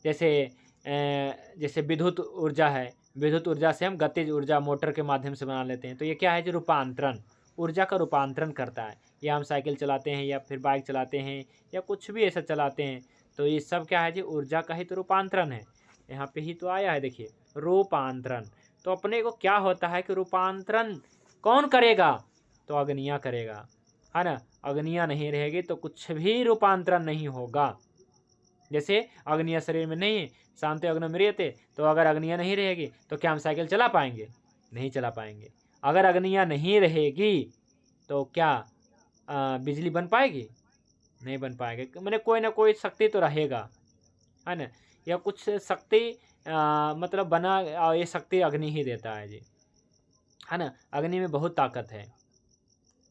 जैसे विद्युत ऊर्जा है, विद्युत ऊर्जा से हम गतिज ऊर्जा मोटर के माध्यम से बना लेते हैं। तो ये क्या है जो रूपांतरण, ऊर्जा का रूपांतरण करता है। या हम साइकिल चलाते हैं या फिर बाइक चलाते हैं या कुछ भी ऐसा चलाते हैं, तो ये सब क्या है जी, ऊर्जा का ही तो रूपांतरण है। यहाँ पे ही तो आया है, देखिए रूपांतरण। तो अपने को क्या होता है कि रूपांतरण कौन करेगा, तो अग्नियाँ करेगा, है ना। अग्नियाँ नहीं रहेगी तो कुछ भी रूपांतरण नहीं होगा। जैसे अग्नियाँ शरीर में नहीं है, शांति अग्नि मृत्यते, तो अगर अग्नियाँ नहीं रहेगी तो क्या हम साइकिल चला पाएंगे, नहीं चला पाएंगे। अगर अग्नियाँ नहीं रहेगी तो क्या बिजली बन पाएगी, नहीं बन पाएगी। मैंने कोई ना कोई शक्ति तो रहेगा, है ना। या कुछ शक्ति मतलब बना, ये शक्ति अग्नि ही देता है जी, है ना। अग्नि में बहुत ताकत है,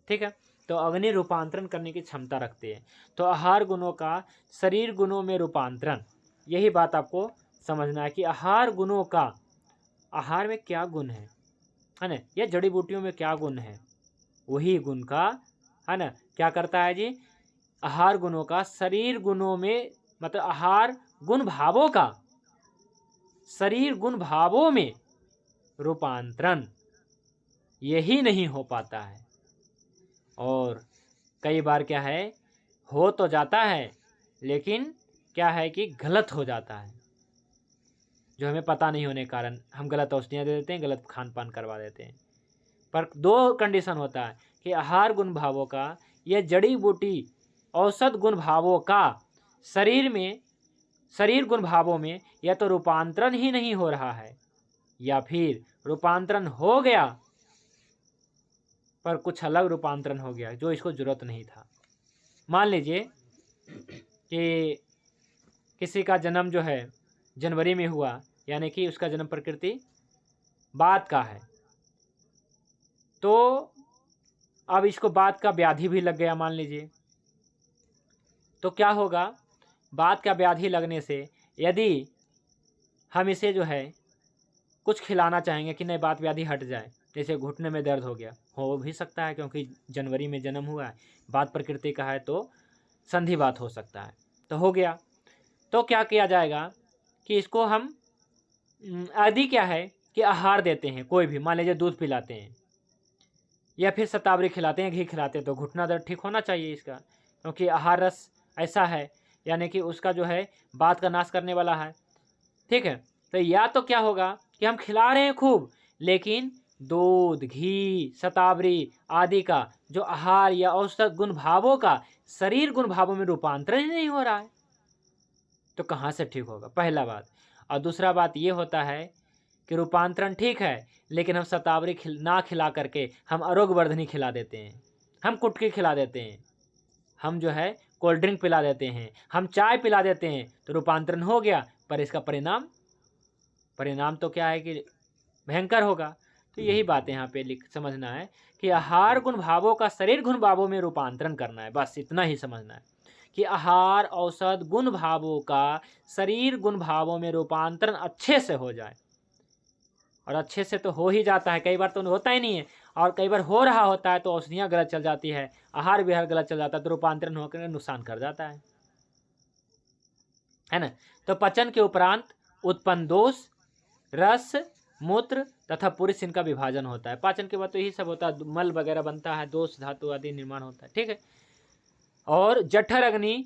ठीक है। तो अग्नि रूपांतरण करने की क्षमता रखती है। तो आहार गुणों का शरीर गुणों में रूपांतरण, यही बात आपको समझना है कि आहार गुणों का, आहार में क्या गुण है ना, या जड़ी बूटियों में क्या गुण है, वही गुण का, है ना, क्या करता है जी, आहार गुणों का शरीर गुणों में, मतलब आहार गुण भावों का शरीर गुण भावों में रूपांतरण यही नहीं हो पाता है। और कई बार क्या है, हो तो जाता है लेकिन क्या है कि गलत हो जाता है, जो हमें पता नहीं होने के कारण हम गलत औषधियाँ दे देते हैं, गलत खान पान करवा देते हैं। पर दो कंडीशन होता है कि आहार गुण भावों का यह जड़ी बूटी औसत गुण भावों का शरीर गुण भावों में या तो रूपांतरण ही नहीं हो रहा है या फिर रूपांतरण हो गया पर कुछ अलग रूपांतरण हो गया जो इसको जरूरत नहीं था। मान लीजिए कि किसी का जन्म जो है जनवरी में हुआ, यानी कि उसका जन्म प्रकृति बाद का है, तो अब इसको बाद का व्याधि भी लग गया मान लीजिए, तो क्या होगा? बाद का व्याधि लगने से यदि हम इसे जो है कुछ खिलाना चाहेंगे कि नहीं बात व्याधि हट जाए, जैसे घुटने में दर्द हो गया, हो भी सकता है क्योंकि जनवरी में जन्म हुआ है, बात प्रकृति का है तो संधि बात हो सकता है, तो हो गया। तो क्या किया जाएगा कि इसको हम आदि क्या है कि आहार देते हैं, कोई भी मान लीजिए दूध पिलाते हैं या फिर शतावरी खिलाते हैं, घी खिलाते हैं, तो घुटना दर्द ठीक होना चाहिए इसका, क्योंकि आहार रस ऐसा है यानी कि उसका जो है बात का नाश करने वाला है। ठीक है, तो या तो क्या होगा कि हम खिला रहे हैं खूब, लेकिन दूध, घी, शतावरी आदि का जो आहार या औसत गुण भावों का शरीर गुण भावों में रूपांतरण ही नहीं हो रहा है, तो कहाँ से ठीक होगा? पहला बात। और दूसरा बात ये होता है कि रूपांतरण ठीक है, लेकिन हम शतावरी ना खिला करके हम आरोग्यवर्धनी खिला देते हैं, हम कुटकी खिला देते हैं, हम जो है कोल्ड ड्रिंक पिला देते हैं, हम चाय पिला देते हैं, तो रूपांतरण हो गया, पर इसका परिणाम तो क्या है कि भयंकर होगा। तो यही बात यहाँ पे समझना है कि आहार गुण भावों का शरीर गुण भावों में रूपांतरण करना है, बस इतना ही समझना है कि आहार औसत गुण भावों का शरीर गुण भावों में रूपांतरण अच्छे से हो जाए, और अच्छे से तो हो ही जाता है, कई बार तो होता ही नहीं है, और कई बार हो रहा होता है तो औषधियाँ गलत चल जाती है, आहार विहार गलत चल जाता है, तो रूपांतरण होकर नुकसान कर जाता है ना। तो पचन के उपरांत उत्पन्न दोष, रस, मूत्र तथा पुरुष इनका विभाजन होता है। पाचन के बाद तो यही सब होता है, मल वगैरह बनता है, दोष धातु आदि निर्माण होता है। ठीक है, और जठर अग्नि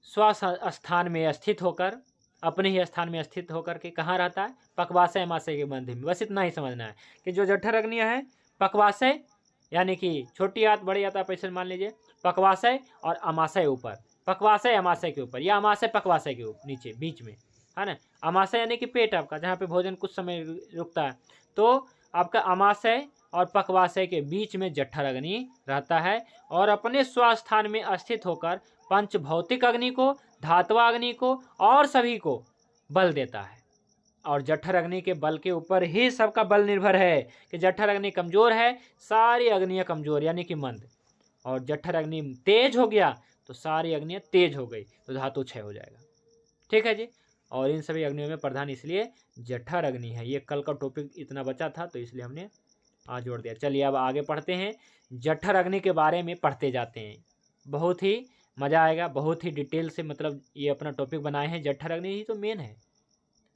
स्थान में स्थित होकर, अपने ही स्थान में स्थित होकर के कहाँ रहता है? पक्वाशय अमाशय के मध्य में। बस इतना ही समझना है कि जो जठर अग्नि है पक्वाशय यानी कि छोटी आंत बड़ी आंत आप ऐसे मान लीजिए, पक्वाशय और अमाशय ऊपर, पक्वाशय अमाशय के ऊपर या अमाशय पक्वाशय के ऊपर नीचे बीच में, है ना। अमाशय यानी कि पेट आपका जहाँ पे भोजन कुछ समय रुकता है, तो आपका अमाशय और पक्वाशय के बीच में जठर अग्नि रहता है, और अपने स्वास्थान में स्थित होकर पंच भौतिक अग्नि को, धात्वाग्नि को और सभी को बल देता है। और जठर अग्नि के बल के ऊपर ही सबका बल निर्भर है कि जठर अग्नि कमजोर है, सारी अग्नियां कमजोर यानी कि मंद, और जठर अग्नि तेज हो गया तो सारी अग्नियां तेज हो गई, तो धातु क्षय हो जाएगा। ठीक है जी, और इन सभी अग्नियों में प्रधान इसलिए जठर अग्नि है। ये कल का टॉपिक इतना बचा था तो इसलिए हमने आज जोड़ दिया। चलिए अब आगे पढ़ते हैं, जठर अग्नि के बारे में पढ़ते जाते हैं, बहुत ही मज़ा आएगा, बहुत ही डिटेल से, मतलब ये अपना टॉपिक बनाए हैं। जठर अग्नि ही तो मेन है।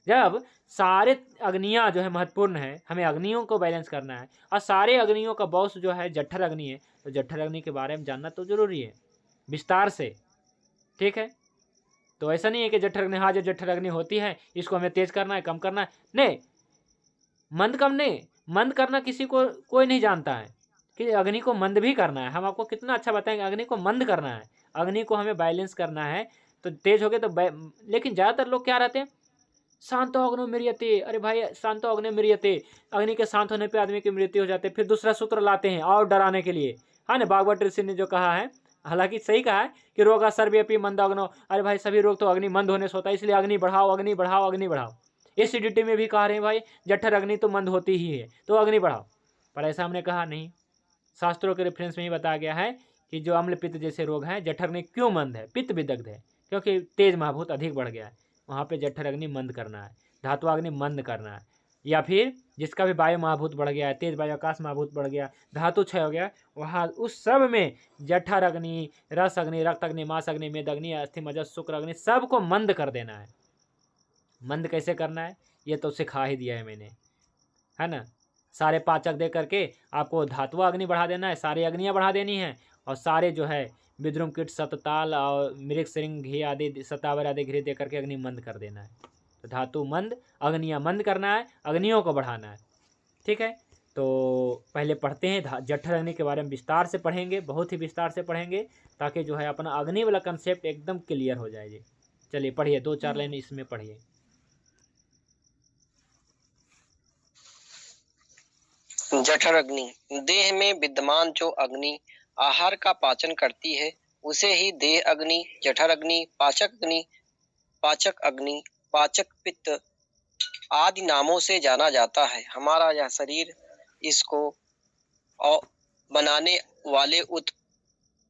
जब सारे अग्नियाँ जो है महत्वपूर्ण है, हमें अग्नियों को बैलेंस करना है, और सारे अग्नियों का बॉस जो है जठर अग्नि है, तो जठर अग्नि के बारे में जानना तो जरूरी है विस्तार से। ठीक है, तो ऐसा नहीं है कि जठर अग्नि, हाँ जो जठर अग्नि होती है इसको हमें तेज करना है, कम करना है, नहीं, मंद कम नहीं, मंद करना किसी को कोई नहीं जानता है कि अग्नि को मंद भी करना है। हम आपको कितना अच्छा बताएंगे, अग्नि को मंद करना है, अग्नि को हमें बैलेंस करना है, तो तेज हो गए तो लेकिन ज़्यादातर लोग क्या रहते हैं, शांत अग्नो मृत्यते। अरे भाई शांत अग्नि मृत्यते, अग्नि के शांत होने पे आदमी की मृत्यु हो जाती है। फिर दूसरा सूत्र लाते हैं और डराने के लिए, है ना, भागवत ऋषि ने जो कहा है, हालांकि सही कहा है कि रोगा सर्वव्यापी मंदाग्नो। अरे भाई सभी रोग तो अग्नि मंद होने से होता है, इसलिए अग्नि बढ़ाओ, अग्नि बढ़ाओ, अग्नि बढ़ाओ। एसिडिटी में भी कह रहे हैं भाई जठर अग्नि तो मंद होती ही है, तो अग्नि बढ़ाओ, पर ऐसा हमने कहा नहीं। शास्त्रों के रेफरेंस में ही बताया गया है कि जो अम्ल पित्त जैसे रोग हैं, जठर अग्नि क्यों मंद है, पित्त विदग्ध है, क्योंकि तेज महाभूत अधिक बढ़ गया है, वहाँ पे जठर अग्नि मंद करना है, धात्वाग्नि मंद करना है। या फिर जिसका भी वायु महाभूत बढ़ गया है, तेज वायु आकाश महाभूत बढ़ गया, धातु क्षय हो गया, वहाँ उस सब में जठर अग्नि, रस अग्नि, रक्त अग्नि, मांस अग्नि, मेद अग्नि, अस्थि मज्जा शुक्र अग्नि, सबको मंद कर देना है। मंद कैसे करना है ये तो सिखा ही दिया है मैंने, है ना। सारे पाचक दे करके आपको धातुआ अग्नि बढ़ा देना है, सारी अग्नियाँ बढ़ा देनी है, और सारे जो है विद्रुम कीट सतताल और मृग श्रृंग घी आदि सतावर आदि घृत दे करके अग्नि मंद कर देना है। तो धातु मंद, अग्नियाँ मंद करना है, अग्नियों को बढ़ाना है। ठीक है, तो पहले पढ़ते हैं, जठर अग्नि के बारे में विस्तार से पढ़ेंगे, बहुत ही विस्तार से पढ़ेंगे, ताकि जो है अपना अग्नि वाला कंसेप्ट एकदम क्लियर हो जाए जी। चलिए पढ़िए, 2-4 लाइन इसमें पढ़िए। जठर अग्नि, देह में विद्यमान जो अग्नि आहार का पाचन करती है उसे ही देह अग्नि, जठर अग्नि, पाचक अग्नि, पाचक पित्त आदि नामों से जाना जाता है। हमारा यह शरीर इसको बनाने वाले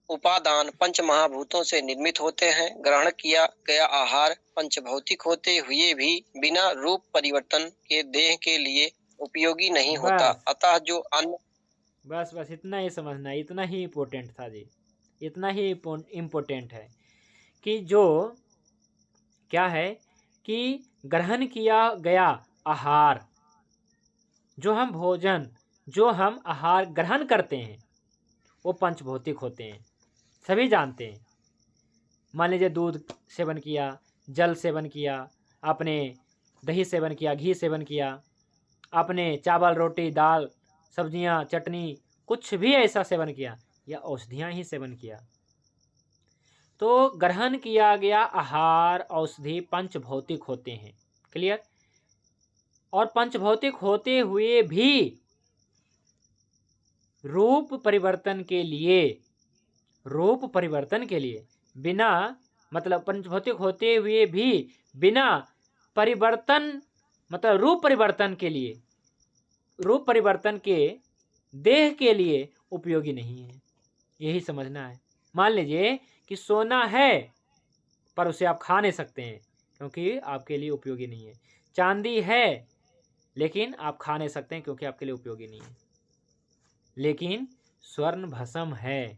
उपादान पंच महाभूतों से निर्मित होते हैं। ग्रहण किया गया आहार पंचभौतिक होते हुए भी बिना रूप परिवर्तन के देह के लिए उपयोगी नहीं होता। अतः जो अन्न, बस इतना ही समझना, इतना ही इम्पोर्टेंट था जी, इतना ही इम्पोर्टेंट है कि जो क्या है कि ग्रहण किया गया आहार, जो हम भोजन, जो हम आहार ग्रहण करते हैं वो पंचभौतिक होते हैं, सभी जानते हैं। मान लीजिए दूध सेवन किया, जल सेवन किया, आपने दही सेवन किया, घी सेवन किया, आपने चावल रोटी दाल सब्जियां चटनी कुछ भी ऐसा सेवन किया, या औषधियां ही सेवन किया, तो ग्रहण किया गया आहार औषधि पंचभौतिक होते हैं। क्लियर? और पंचभौतिक होते हुए भी रूप परिवर्तन के लिए बिना, मतलब पंचभौतिक होते हुए भी बिना परिवर्तन, मतलब रूप परिवर्तन के देह के लिए उपयोगी नहीं है। यही समझना है। मान लीजिए कि सोना है पर उसे आप खा नहीं सकते हैं क्योंकि आपके लिए उपयोगी नहीं है। चांदी है लेकिन आप खा नहीं सकते हैं क्योंकि आपके लिए उपयोगी नहीं है। लेकिन स्वर्ण भस्म है,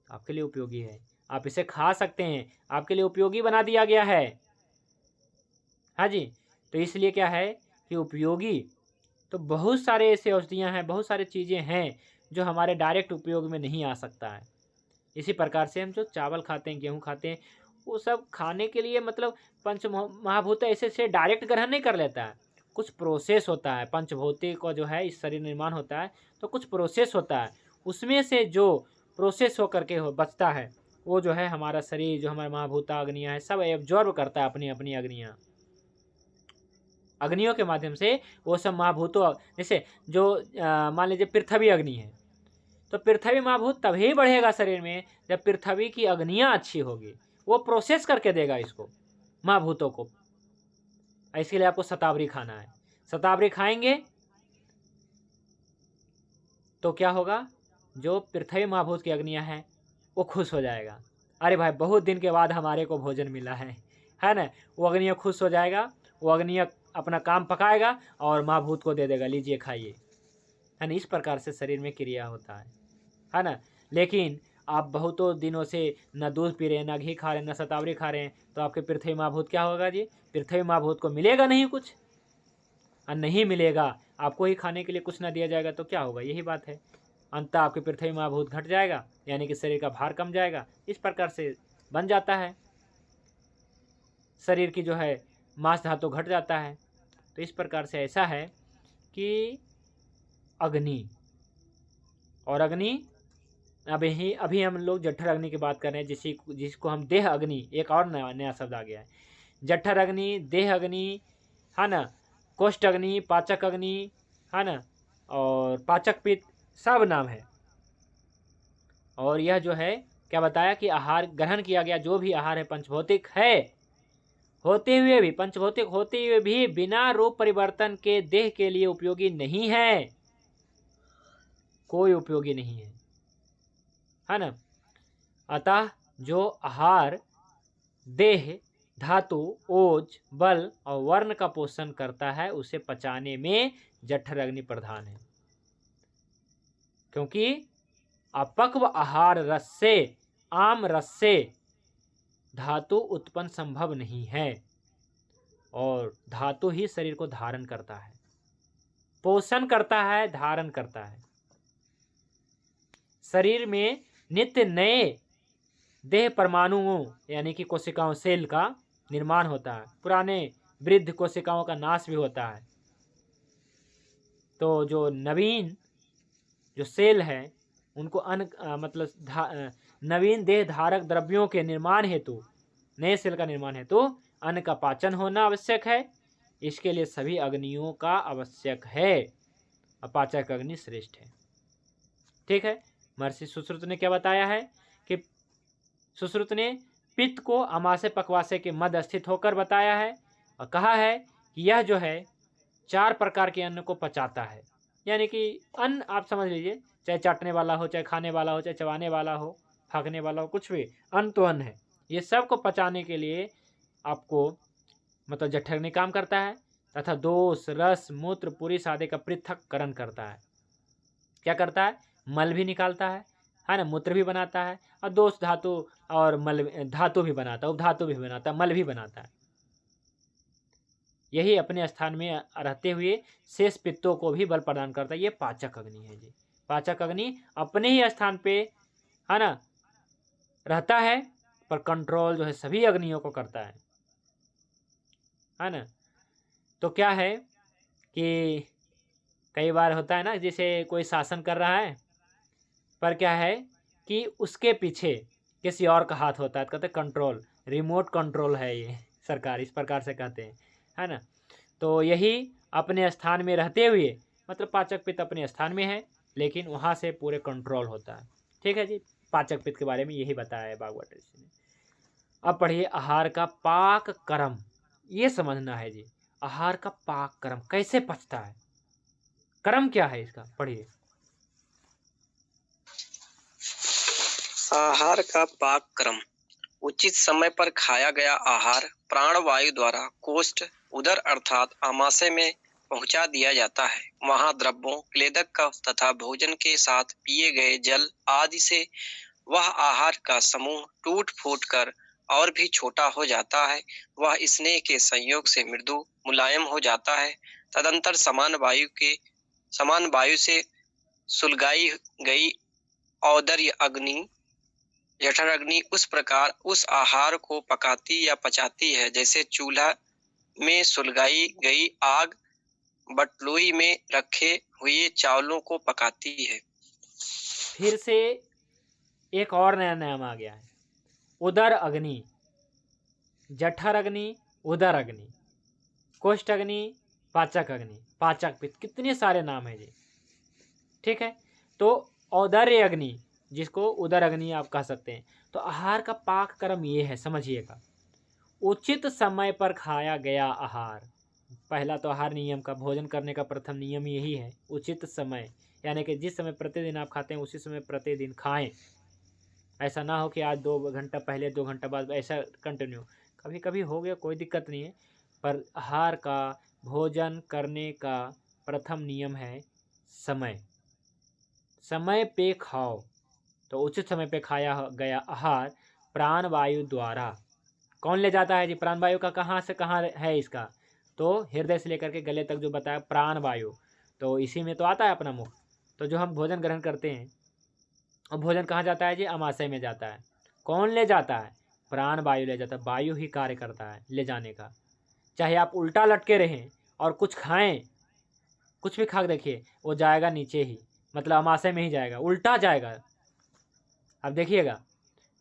आपके लिए उपयोगी है, आप इसे खा सकते हैं, आपके लिए उपयोगी बना दिया गया है। हाँ जी, तो इसलिए क्या है कि उपयोगी, तो बहुत सारे ऐसे औषधियाँ हैं, बहुत सारी चीज़ें हैं जो हमारे डायरेक्ट उपयोग में नहीं आ सकता है। इसी प्रकार से हम जो चावल खाते हैं, गेहूँ खाते हैं, वो सब खाने के लिए मतलब पंच महाभूत ऐसे से डायरेक्ट ग्रहण नहीं कर लेता है, कुछ प्रोसेस होता है। पंचभौतिक का जो है इस शरीर निर्माण होता है तो कुछ प्रोसेस होता है, उसमें से जो प्रोसेस होकर के बचता है वो जो है हमारा शरीर, जो हमारा महाभूता अग्नियाँ है, सब एब्जॉर्ब करता है अपनी अपनी अग्नियों के माध्यम से। वो सब महाभूतों, जैसे जो मान लीजिए पृथ्वी अग्नि है, तो पृथ्वी महाभूत तभी बढ़ेगा शरीर में जब पृथ्वी की अग्नियाँ अच्छी होगी, वो प्रोसेस करके देगा इसको, महाभूतों को। इसके लिए आपको शतावरी खाना है। शतावरी खाएंगे तो क्या होगा, जो पृथ्वी महाभूत की अग्नियाँ हैं वो खुश हो जाएगा, अरे भाई बहुत दिन के बाद हमारे को भोजन मिला है ना। वो अग्नियाँ खुश हो जाएगा, वो अग्नियाँ अपना काम पकाएगा और महाभूत को दे देगा, लीजिए खाइए, है ना। इस प्रकार से शरीर में क्रिया होता है ना। लेकिन आप बहुतों दिनों से न दूध पी रहे हैं, न घी खा रहे हैं, न शतावरी खा रहे हैं, तो आपके पृथ्वी महाभूत क्या होगा जी? पृथ्वी महाभूत को मिलेगा नहीं कुछ, और नहीं मिलेगा, आपको ही खाने के लिए कुछ ना दिया जाएगा तो क्या होगा? यही बात है, अंततः आपके पृथ्वी महाभूत घट जाएगा, यानी कि शरीर का भार कम जाएगा। इस प्रकार से बन जाता है शरीर की जो है मांस धातु घट जाता है। तो इस प्रकार से ऐसा है कि अग्नि, और अग्नि अभी हम लोग जठर अग्नि की बात कर रहे हैं, जिसको हम देह अग्नि, एक और नया शब्द आ गया है, जठर अग्नि, देह अग्नि, है ना, कोष्ठ अग्नि, पाचक अग्नि, है ना, और पाचक पित्त, सब नाम है। और यह जो है क्या बताया कि आहार ग्रहण किया गया जो भी आहार है पंचभौतिक है, होते हुए भी, पंचभौतिक होते हुए भी बिना रूप परिवर्तन के देह के लिए उपयोगी नहीं है, कोई उपयोगी नहीं है ना। अतः जो आहार देह, धातु, ओज, बल और वर्ण का पोषण करता है, उसे पचाने में जठर अग्नि प्रधान है, क्योंकि अपक्व आहार रस से, आम रस से धातु उत्पन्न संभव नहीं है, और धातु ही शरीर को धारण करता है, पोषण करता है, धारण करता है। शरीर में नित्य नए देह परमाणुओं यानी कि कोशिकाओं, सेल का निर्माण होता है, पुराने वृद्ध कोशिकाओं का नाश भी होता है। तो जो नवीन जो सेल है उनको मतलब नवीन देह धारक द्रव्यों के निर्माण हेतु, नए सेल का निर्माण हेतु अन्न का पाचन होना आवश्यक है। इसके लिए सभी अग्नियों का आवश्यक है। अपाचक अग्नि श्रेष्ठ है। ठीक है। महर्षि सुश्रुत ने क्या बताया है कि सुश्रुत ने पित्त को अमाशय पक्वाशय के मध्य स्थित होकर बताया है और कहा है कि यह जो है 4 प्रकार के अन्न को पचाता है। यानी कि अन्न आप समझ लीजिए, चाहे चाटने वाला हो, चाहे खाने वाला हो, चाहे चबाने वाला हो, फाँकने वाला हो, कुछ भी अन्न तो अन्न है। ये सब को पचाने के लिए आपको मतलब जठराग्नि काम करता है तथा दोष, रस, मूत्र, पुरुष आदि का पृथक्करण करता है। क्या करता है? मल भी निकालता है ना, मूत्र भी बनाता है और दोष धातु और मल धातु भी बनाता है, उपधातु भी बनाता है, मल भी बनाता है। यही अपने स्थान में रहते हुए शेष पित्तों को भी बल प्रदान करता है। ये पाचक अग्नि है जी। पाचक अग्नि अपने ही स्थान पे है ना रहता है, पर कंट्रोल जो है सभी अग्नियों को करता है ना। तो क्या है कि कई बार होता है ना, जैसे कोई शासन कर रहा है पर क्या है कि उसके पीछे किसी और का हाथ होता है, कहते हैं कंट्रोल, रिमोट कंट्रोल है ये सरकार, इस प्रकार से कहते हैं, है ना। तो यही अपने स्थान में रहते हुए मतलब पाचक पित्त अपने स्थान में है लेकिन वहाँ से पूरे कंट्रोल होता है। ठीक है जी। पाचक पित्त के बारे में यही बताया है भागवत ऋषि ने। अब पढ़िए आहार का पाक कर्म, ये समझना है जी। आहार का पाक कर्म कैसे पचता है, कर्म क्या है इसका, पढ़िए। आहार का पाक क्रम। उचित समय पर खाया गया आहार प्राणवायु द्वारा कोष्ठ, उदर अर्थात आमाशय में पहुंचा दिया जाता है। वहां द्रव्यों, क्लेदक कफ तथा भोजन के साथ पिए गए जल आदि से वह आहार का समूह टूट फूट कर और भी छोटा हो जाता है। वह स्नेह के संयोग से मृदु मुलायम हो जाता है। तदंतर समान वायु से सुलगाई गई औदर्य अग्नि, जठराग्नि उस प्रकार उस आहार को पकाती या पचाती है जैसे चूल्हा में सुलगाई गई आग बटलुई में रखे हुए चावलों को पकाती है। फिर से एक और नया नाम आ गया है, उदर अग्नि, जठर अग्नि, उदर अग्नि, कोष्ठ अग्नि, पाचक अग्नि, पाचक पित्त, कितने सारे नाम है जी। ठीक है। तो औदर्य अग्नि जिसको उदर अग्नि आप कह सकते हैं। तो आहार का पाक कर्म ये है, समझिएगा। उचित समय पर खाया गया आहार, पहला तो आहार नियम का, भोजन करने का प्रथम नियम यही है, उचित समय, यानी कि जिस समय प्रतिदिन आप खाते हैं उसी समय प्रतिदिन खाएं। ऐसा ना हो कि आज 2 घंटा पहले 2 घंटा बाद, ऐसा कंटिन्यू। कभी कभी हो गया, कोई दिक्कत नहीं है, पर आहार का, भोजन करने का प्रथम नियम है समय। समय पे खाओ। तो उचित समय पे खाया गया आहार प्राण वायु द्वारा कौन ले जाता है जी? प्राण वायु का कहाँ से कहाँ है इसका? तो हृदय से लेकर के गले तक जो बताया प्राण वायु, तो इसी में तो आता है अपना मुख। तो जो हम भोजन ग्रहण करते हैं और भोजन कहाँ जाता है जी? आमाशय में जाता है। कौन ले जाता है? प्राण वायु ले जाता है। वायु ही कार्य करता है ले जाने का। चाहे आप उल्टा लटके रहें और कुछ खाएं, कुछ भी खा देखिए, वो जाएगा नीचे ही, मतलब आमाशय में ही जाएगा, उल्टा जाएगा। अब देखिएगा,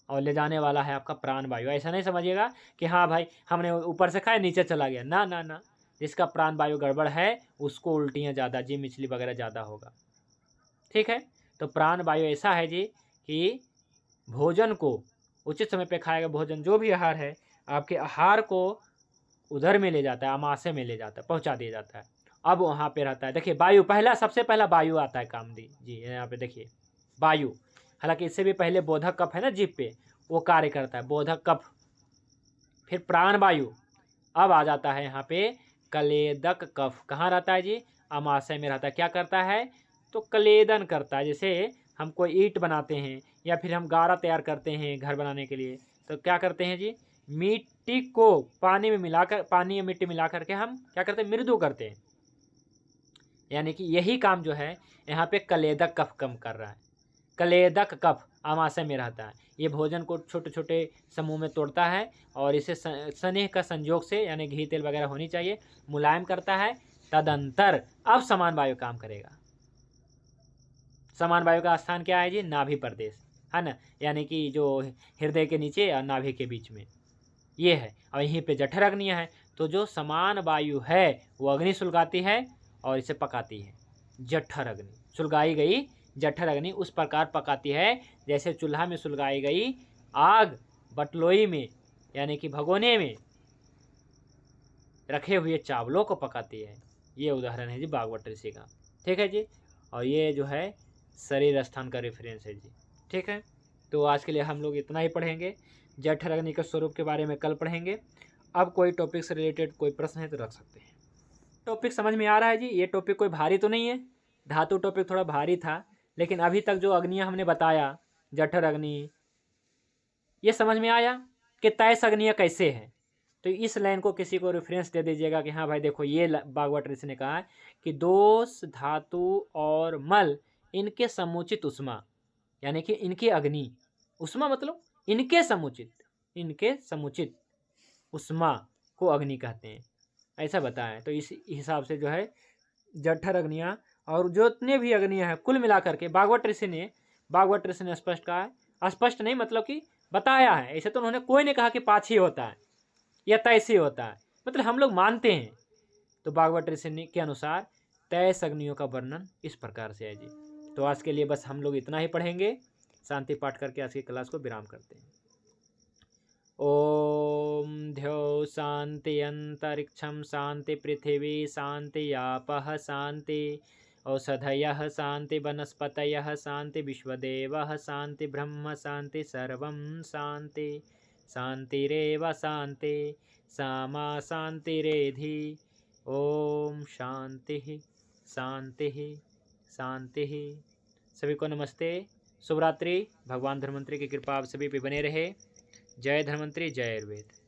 और ले जाने वाला है आपका प्राण वायु। ऐसा नहीं समझिएगा कि हाँ भाई हमने ऊपर से खाया नीचे चला गया, ना ना ना। जिसका प्राण वायु गड़बड़ है उसको उल्टियाँ ज़्यादा जी, मछली वगैरह ज़्यादा होगा। ठीक है। तो प्राण वायु ऐसा है जी कि भोजन को उचित समय पे खाएगा, भोजन जो भी आहार है आपके आहार को उधर में ले जाता है, आमाशय में ले जाता है, पहुँचा दिया जाता है। अब वहाँ पे रहता है, देखिए वायु, पहला सबसे पहला वायु आता है कामदी जी। यहाँ पे देखिए वायु, हालांकि इससे भी पहले बोधक कफ है ना जीभ पे, वो कार्य करता है, बोधक कफ। फिर प्राण वायु, अब आ जाता है यहाँ पे कलेदक कफ। कहाँ रहता है जी? आमाशय में रहता है। क्या करता है? तो कलेदन करता है। जैसे हम कोई ईंट बनाते हैं या फिर हम गारा तैयार करते हैं घर बनाने के लिए, तो क्या करते हैं जी? मिट्टी को पानी में मिलाकर, पानी या मिट्टी मिला करके हम क्या करते हैं? मृदु करते हैं। यानी कि यही काम जो है यहाँ पे कलेदक कफ कम कर रहा है। कलेदक कफ आमाशय में रहता है। ये भोजन को छोटे छोटे समूह में तोड़ता है और इसे स्नेह का संयोग से, यानी घी तेल वगैरह होनी चाहिए, मुलायम करता है। तदंतर अब समान वायु काम करेगा। समान वायु का स्थान क्या है जी? नाभि प्रदेश, है ना, यानी कि जो हृदय के नीचे और नाभि के बीच में ये है। और यहीं पे जठर अग्नि है। तो जो समान वायु है वो अग्नि सुलगाती है और इसे पकाती है। जठर अग्नि सुलगाई गई जठर अग्नि उस प्रकार पकाती है जैसे चूल्हा में सुलगाई गई आग बटलोई में यानी कि भगोने में रखे हुए चावलों को पकाती है। ये उदाहरण है जी भागवत ऋषि का। ठीक है जी। और ये जो है शरीर स्थान का रेफरेंस है जी। ठीक है, तो आज के लिए हम लोग इतना ही पढ़ेंगे। जठर अग्नि के स्वरूप के बारे में कल पढ़ेंगे। अब कोई टॉपिक से रिलेटेड कोई प्रश्न है तो रख सकते हैं। टॉपिक समझ में आ रहा है जी? ये टॉपिक कोई भारी तो नहीं है। धातु टॉपिक थोड़ा भारी था, लेकिन अभी तक जो अग्नियाँ हमने बताया, जठर अग्नि, ये समझ में आया कि तैस अग्नियाँ कैसे हैं। तो इस लाइन को किसी को रेफरेंस दे दीजिएगा कि हाँ भाई देखो ये भागवत ऋषि ने कहा है कि दोष, धातु और मल इनके समुचित उष्मा यानी कि इनकी अग्नि, उष्मा मतलब इनके समुचित उष्मा को अग्नि कहते हैं, ऐसा बताया। तो इस हिसाब से जो है जठर अग्नियाँ और जितने भी अग्नियाँ हैं कुल मिलाकर के भागवत ऋषि ने स्पष्ट कहा है। स्पष्ट नहीं मतलब कि बताया है। ऐसे तो उन्होंने कोई नहीं कहा कि पाँच ही होता है या तैसी होता है, मतलब हम लोग मानते हैं। तो भागवत ऋषि के अनुसार तैस अग्नियों का वर्णन इस प्रकार से है जी। तो आज के लिए बस हम लोग इतना ही पढ़ेंगे। शांति पाठ करके आज की क्लास को विराम करते हैं। ओम ध्यो शांति अंतरिक्षम शांति पृथिवी शांति आपः शांति औषधयः शांति वनस्पतयः शांति विश्वदेवः शांति ब्रह्म शांति सर्वं शांति शांतिरेव शांति सामा शांतिरेधि। ओम शांति शांति शांति। सभी को नमस्ते, शुभ रात्रि। भगवान धन्वंतरि की कृपा आप सभी पे बने रहे। जय धन्वंतरि, जय आयुर्वेद।